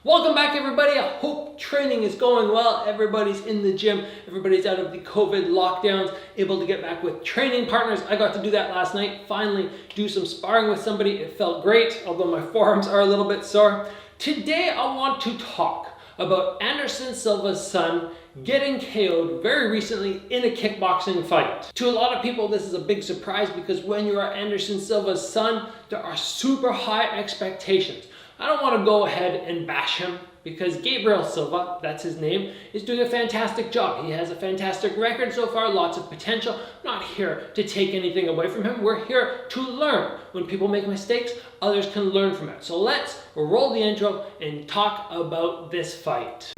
Welcome back, everybody. I hope training is going well. Everybody's in the gym. Everybody's out of the COVID lockdowns, able to get back with training partners. I got to do that last night. Finally do some sparring with somebody. It felt great, although my forearms are a little bit sore. Today, I want to talk about Anderson Silva's son getting KO'd very recently in a kickboxing fight. To a lot of people, this is a big surprise because when you are Anderson Silva's son, there are super high expectations. I don't want to go ahead and bash him because Gabriel Silva, that's his name, is doing a fantastic job. He has a fantastic record so far, lots of potential. I'm not here to take anything away from him. We're here to learn. When people make mistakes, others can learn from it. So let's roll the intro and talk about this fight.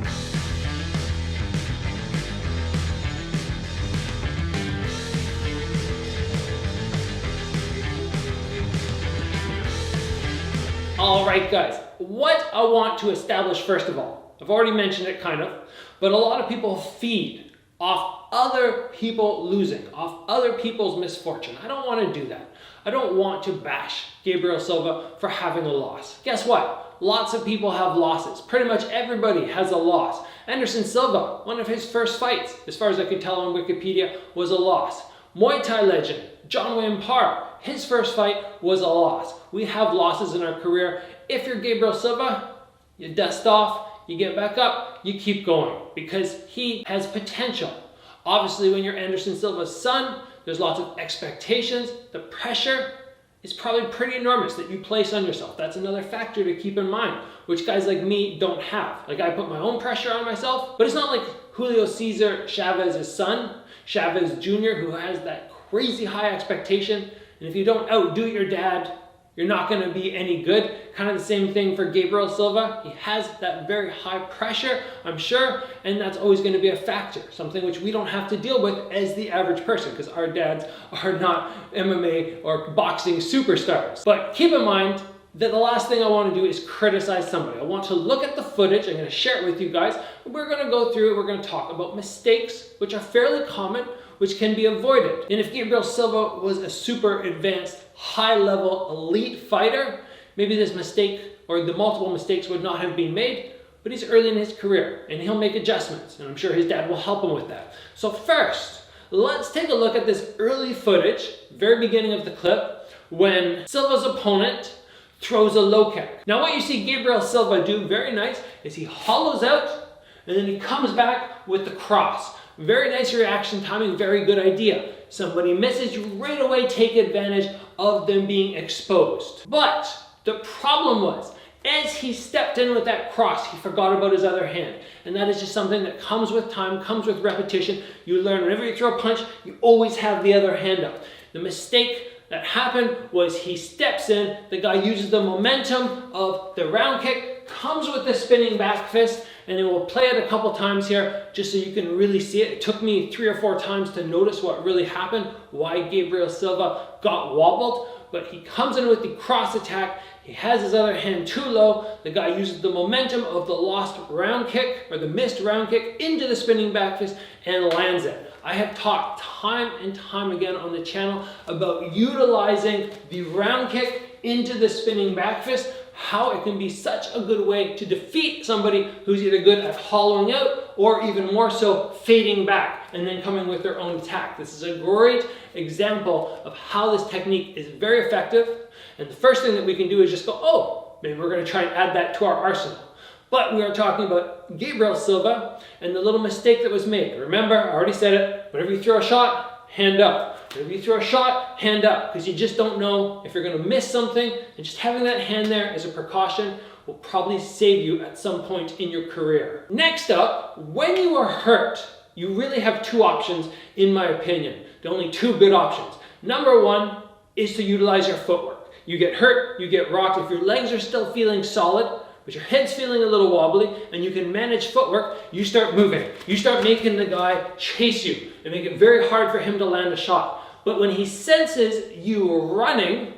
Alright guys, what I want to establish first of all, I've already mentioned it kind of, but a lot of people feed off other people losing, off other people's misfortune. I don't want to do that. I don't want to bash Gabriel Silva for having a loss. Guess what? Lots of people have losses. Pretty much everybody has a loss. Anderson Silva, one of his first fights, as far as I could tell on Wikipedia, was a loss. Muay Thai legend John Wayne Parr, his first fight was a loss. We have losses in our career. If you're Gabriel Silva, you dust off, you get back up, you keep going because he has potential. Obviously, when you're Anderson Silva's son, there's lots of expectations. The pressure is probably pretty enormous that you place on yourself. That's another factor to keep in mind, which guys like me don't have. Like, I put my own pressure on myself, but it's not like Julio Cesar Chavez's son, Chavez Jr., who has that crazy high expectation. And if you don't outdo your dad, you're not going to be any good. Kind of the same thing for Gabriel Silva. He has that very high pressure, I'm sure, and that's always going to be a factor, something which we don't have to deal with as the average person because our dads are not MMA or boxing superstars. But keep in mind that the last thing I want to do is criticize somebody. I want to look at the footage. I'm going to share it with you guys. We're going to go through it. We're going to talk about mistakes, which are fairly common, which can be avoided. And if Gabriel Silva was a super advanced, high-level, elite fighter, maybe this mistake or the multiple mistakes would not have been made, but he's early in his career and he'll make adjustments. And I'm sure his dad will help him with that. So first, let's take a look at this early footage, very beginning of the clip, when Silva's opponent throws a low kick. Now what you see Gabriel Silva do very nice is he hollows out and then he comes back with the cross. Very nice reaction timing, very good idea. Somebody misses, you right away take advantage of them being exposed. But the problem was, as he stepped in with that cross, he forgot about his other hand. And that is just something that comes with time, comes with repetition. You learn whenever you throw a punch, you always have the other hand up. The mistake that happened was he steps in, the guy uses the momentum of the round kick, comes with the spinning back fist, and then we'll play it a couple times here just so you can really see it. It took me 3 or 4 times to notice what really happened, why Gabriel Silva got wobbled, but he comes in with the cross attack. He has his other hand too low. The guy uses the momentum of the lost round kick or the missed round kick into the spinning back fist and lands it. I have talked time and time again on the channel about utilizing the round kick into the spinning back fist, how it can be such a good way to defeat somebody who's either good at hollowing out or even more so fading back and then coming with their own attack. This is a great example of how this technique is very effective. And the first thing that we can do is just go, oh, maybe we're going to try and add that to our arsenal. But we are talking about Gabriel Silva and the little mistake that was made. Remember, I already said it, whenever you throw a shot, hand up. Whenever you throw a shot, hand up, because you just don't know if you're going to miss something, and just having that hand there as a precaution will probably save you at some point in your career. Next up, when you are hurt, you really have 2 options, in my opinion. There are only 2 good options. Number 1 is to utilize your footwork. You get hurt, you get rocked. If your legs are still feeling solid, but your head's feeling a little wobbly and you can manage footwork, you start moving. You start making the guy chase you and make it very hard for him to land a shot. But when he senses you running,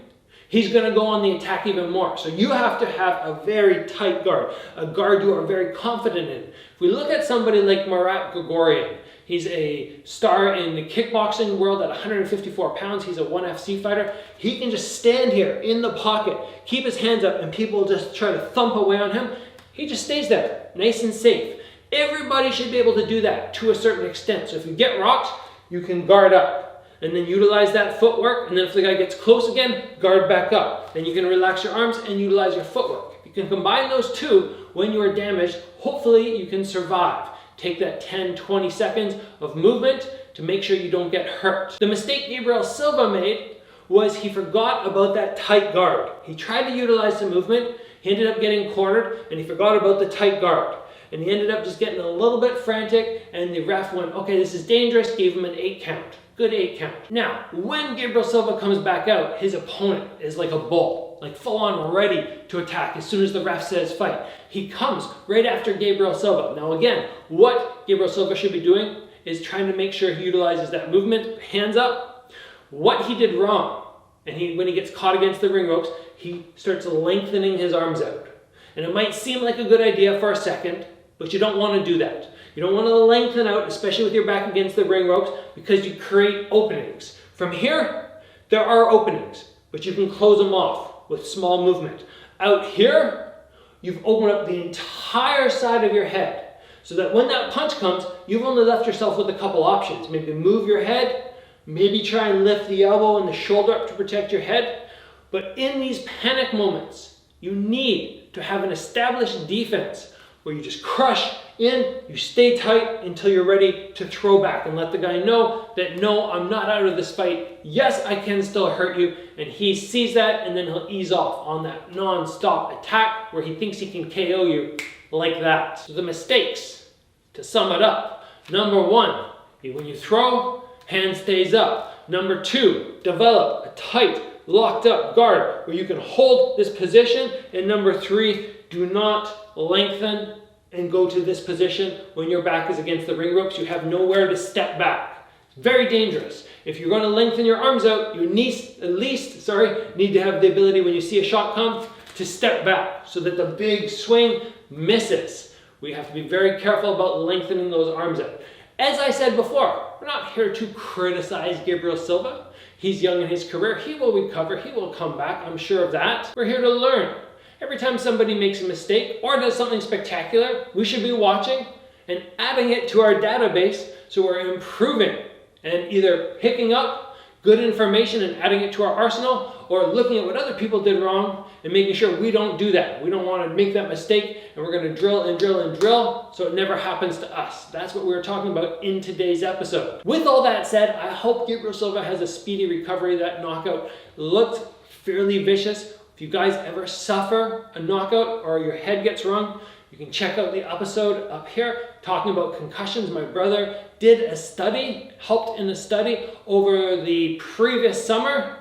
he's going to go on the attack even more. So you have to have a very tight guard, a guard you are very confident in. If we look at somebody like Murat Grigorian, He's a star in the kickboxing world at 154 pounds. He's a 1FC fighter. He can just stand here in the pocket, keep his hands up, and people just try to thump away on him. he just stays there, nice and safe. Everybody should be able to do that to a certain extent. So if you get rocked, you can guard up and then utilize that footwork. And then if the guy gets close again, guard back up. Then you can relax your arms and utilize your footwork. If you can combine those two when you are damaged, hopefully you can survive. Take that 10, 20 seconds of movement to make sure you don't get hurt. The mistake Gabriel Silva made was he forgot about that tight guard. He tried to utilize the movement, he ended up getting cornered, and he forgot about the tight guard. And he ended up just getting a little bit frantic, and the ref went, okay, this is dangerous, gave him an 8 count. Good 8 count. Now, when Gabriel Silva comes back out, his opponent is like a bull, like full on ready to attack as soon as the ref says fight. He comes right after Gabriel Silva. Now again, what Gabriel Silva should be doing is trying to make sure he utilizes that movement, hands up. What he did wrong, and when he gets caught against the ring ropes, he starts lengthening his arms out. And it might seem like a good idea for a second, but you don't want to do that. You don't want to lengthen out, especially with your back against the ring ropes, because you create openings. From here, there are openings, but you can close them off with small movement. Out here, you've opened up the entire side of your head, so that when that punch comes, you've only left yourself with a couple options. Maybe move your head, maybe try and lift the elbow and the shoulder up to protect your head. But in these panic moments, you need to have an established defense where you just crush in, you stay tight until you're ready to throw back and let the guy know that, no, I'm not out of this fight. Yes, I can still hurt you. And he sees that, and then he'll ease off on that non-stop attack where he thinks he can KO you like that. So the mistakes, to sum it up: number 1, when you throw, hand stays up. Number 2, develop a tight, locked up guard where you can hold this position. And number 3, do not lengthen and go to this position when your back is against the ring ropes. You have nowhere to step back. Very dangerous. If you're going to lengthen your arms out, you need to have the ability, when you see a shot come, to step back so that the big swing misses. We have to be very careful about lengthening those arms out. As I said before, we're not here to criticize Gabriel Silva. He's young in his career. He will recover. He will come back. I'm sure of that. We're here to learn. Every time somebody makes a mistake or does something spectacular, we should be watching and adding it to our database so we're improving and either picking up good information and adding it to our arsenal, or looking at what other people did wrong and making sure we don't do that. We don't want to make that mistake, and we're going to drill and drill and drill so it never happens to us. That's what we were talking about in today's episode. With all that said, I hope Gabriel Silva has a speedy recovery. That knockout looked fairly vicious. If you guys ever suffer a knockout or your head gets rung, you can check out the episode up here talking about concussions. My brother did a study, helped in a study over the previous summer.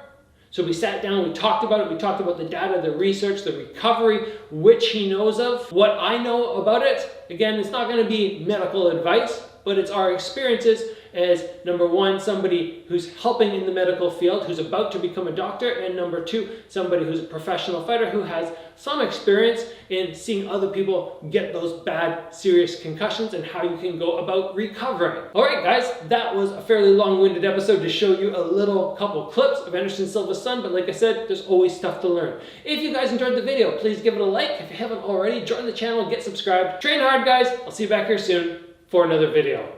So we sat down, we talked about it. We talked about the data, the research, the recovery, which he knows of. What I know about it, again, it's not going to be medical advice, but it's our experiences as, number 1, somebody who's helping in the medical field, who's about to become a doctor, and number 2, somebody who's a professional fighter who has some experience in seeing other people get those bad, serious concussions and how you can go about recovering. All right, guys, that was a fairly long-winded episode to show you a little couple clips of Anderson Silva's son, but like I said, there's always stuff to learn. If you guys enjoyed the video, please give it a like. If you haven't already, join the channel, get subscribed. Train hard, guys. I'll see you back here soon for another video.